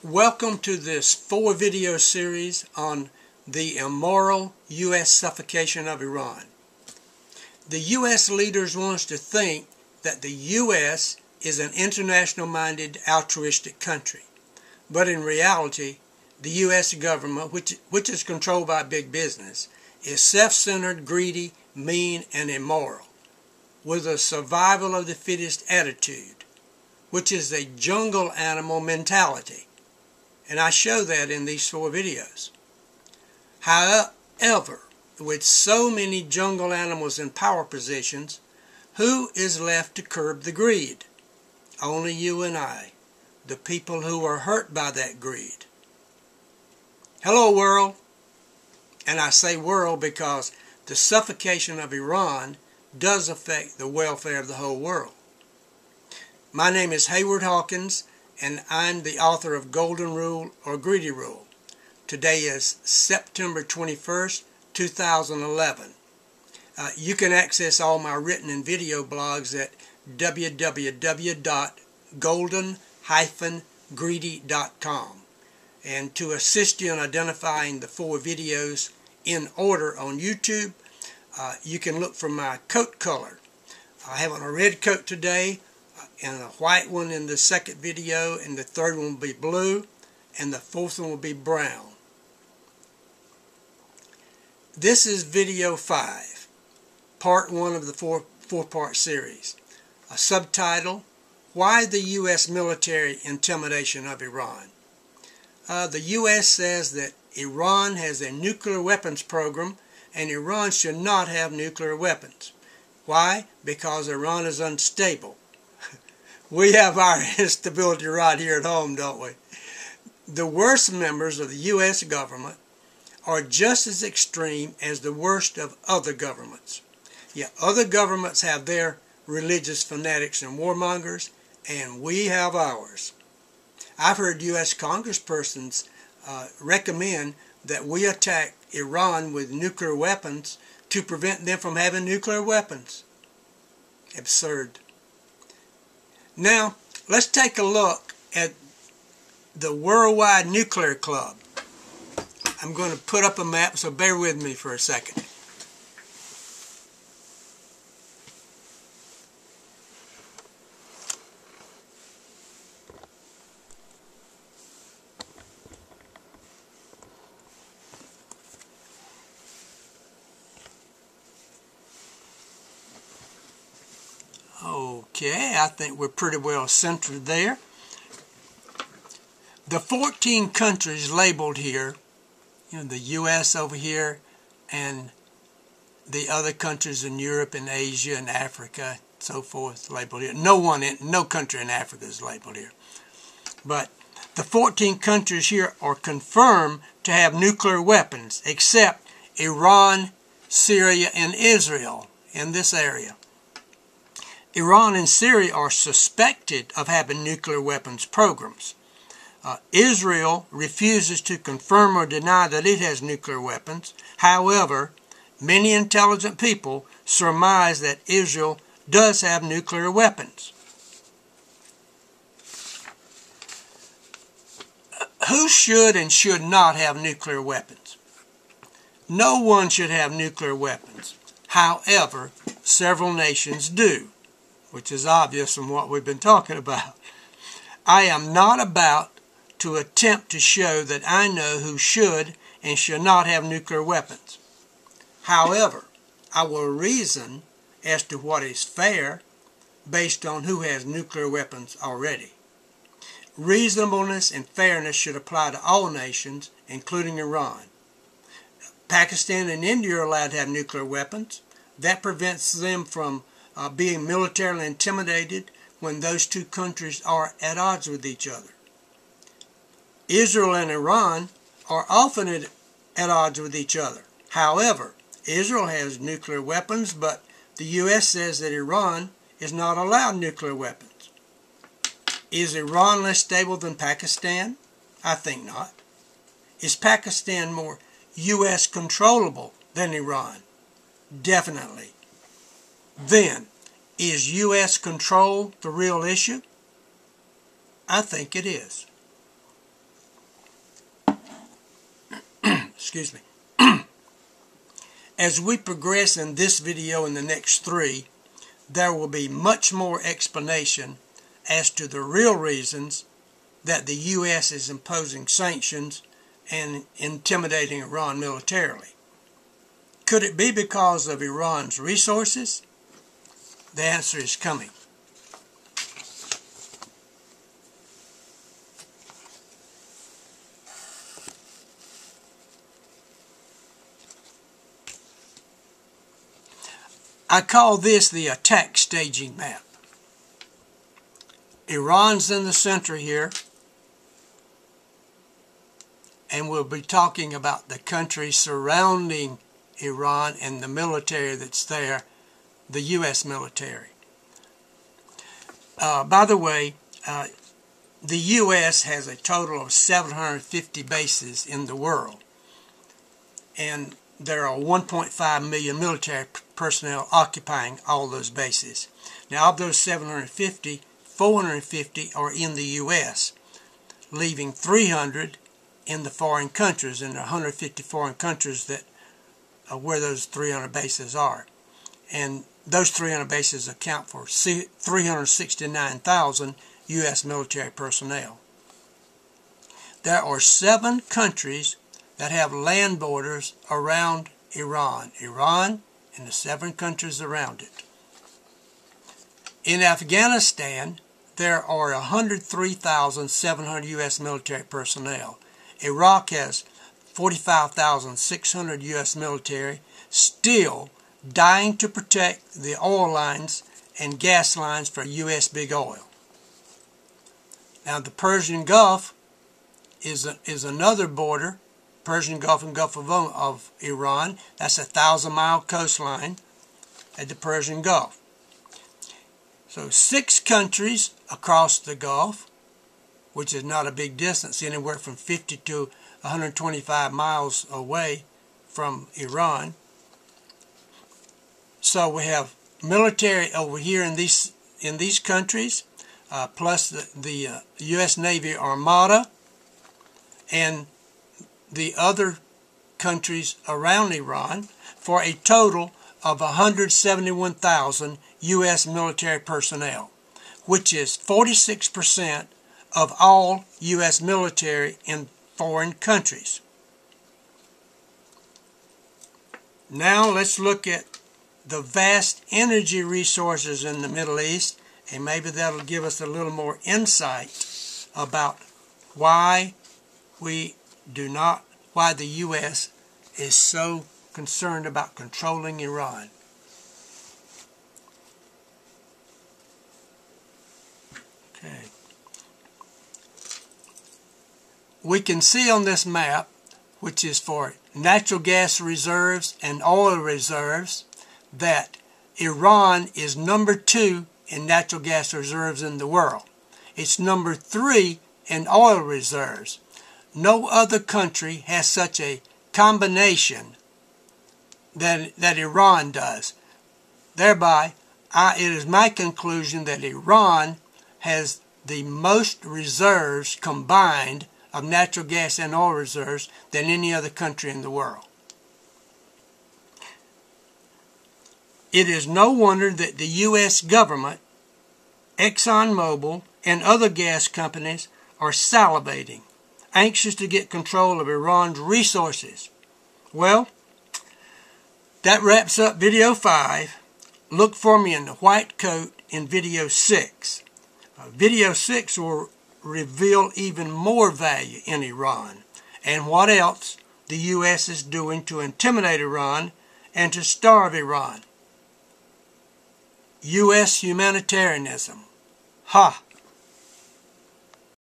Welcome to this 4-video series on the immoral U.S. suffocation of Iran. The U.S. leaders want us to think that the U.S. is an international-minded, altruistic country. But in reality, the U.S. government, which is controlled by big business, is self-centered, greedy, mean, and immoral, with a survival of the fittest attitude, which is a jungle animal mentality. And I show that in these 4 videos. However, with so many jungle animals in power positions, who is left to curb the greed? Only you and I, the people who are hurt by that greed. Hello, world. And I say world because the suffocation of Iran does affect the welfare of the whole world. My name is Hayward Hawkins, and I'm the author of Golden Rule or Greedy Rule. Today is September 21st, 2011. You can access all my written and video blogs at www.golden-greedy.com. And to assist you in identifying the 4 videos in order on YouTube, you can look for my coat color. I have on a red coat today, and a white one in the second video, and the third one will be blue, and the fourth one will be brown. This is Video 5, part 1 of the four-part series. A subtitle, Why the U.S. Military Intimidation of Iran. The U.S. says that Iran has a nuclear weapons program, and Iran should not have nuclear weapons. Why? Because Iran is unstable. We have our instability right here at home, don't we? The worst members of the U.S. government are just as extreme as the worst of other governments. Yet other governments have their religious fanatics and warmongers, and we have ours. I've heard U.S. congresspersons recommend that we attack Iran with nuclear weapons to prevent them from having nuclear weapons. Absurd. Now, let's take a look at the Worldwide Nuclear Club. I'm going to put up a map, so bear with me for a second. Okay, I think we're pretty well centered there. The 14 countries labeled here, the U.S. over here, and the other countries in Europe and Asia and Africa, so forth, labeled here. No country in Africa is labeled here. But the 14 countries here are confirmed to have nuclear weapons, except Iran, Syria, and Israel in this area. Iran and Syria are suspected of having nuclear weapons programs. Israel refuses to confirm or deny that it has nuclear weapons. However, many intelligent people surmise that Israel does have nuclear weapons. Who should and should not have nuclear weapons? No one should have nuclear weapons. However, several nations do, which is obvious from what we've been talking about. I am not about to attempt to show that I know who should and should not have nuclear weapons. However, I will reason as to what is fair based on who has nuclear weapons already. Reasonableness and fairness should apply to all nations, including Iran. Pakistan and India are allowed to have nuclear weapons. That prevents them from being militarily intimidated when those two countries are at odds with each other. Israel and Iran are often at odds with each other. However, Israel has nuclear weapons, but the U.S. says that Iran is not allowed nuclear weapons. Is Iran less stable than Pakistan? I think not. Is Pakistan more U.S. controllable than Iran? Definitely. Then, is U.S. control the real issue? I think it is. excuse me. As we progress in this video and the next three, there will be much more explanation as to the real reasons that the U.S. is imposing sanctions and intimidating Iran militarily. Could it be because of Iran's resources? The answer is coming. I call this the attack staging map. Iran's in the center here, and we'll be talking about the countries surrounding Iran and the military that's there, the U.S. military. By the way, the U.S. has a total of 750 bases in the world, and there are 1.5 million military personnel occupying all those bases. Now, of those 750, 450 are in the U.S., leaving 300 in the foreign countries, and there are 150 foreign countries that where those 300 bases are. And those 300 bases account for 369,000 U.S. military personnel. There are 7 countries that have land borders around Iran. Iran and the 7 countries around it. In Afghanistan, there are 103,700 U.S. military personnel. Iraq has 45,600 U.S. military, still dying to protect the oil lines and gas lines for U.S. big oil. Now, the Persian Gulf is another border. Persian Gulf and Gulf of Iran. That's a 1,000-mile coastline at the Persian Gulf. So 6 countries across the Gulf, which is not a big distance, anywhere from 50 to 125 miles away from Iran. So we have military over here in these countries, plus the U.S. Navy Armada, and the other countries around Iran, for a total of 171,000 U.S. military personnel, which is 46% of all U.S. military in foreign countries. Now let's look at the vast energy resources in the Middle East, and maybe that'll give us a little more insight about why the U.S. is so concerned about controlling Iran. Okay. We can see on this map, which is for natural gas reserves and oil reserves, that Iran is number 2 in natural gas reserves in the world. It's number 3 in oil reserves. No other country has such a combination that Iran does. Thereby, it is my conclusion that Iran has the most reserves combined of natural gas and oil reserves than any other country in the world. It is no wonder that the U.S. government, ExxonMobil, and other gas companies are salivating, anxious to get control of Iran's resources. Well, that wraps up video 5. Look for me in the white coat in video 6. Video 6 will reveal even more value in Iran and what else the U.S. is doing to intimidate Iran and to starve Iran. U.S. humanitarianism. Ha!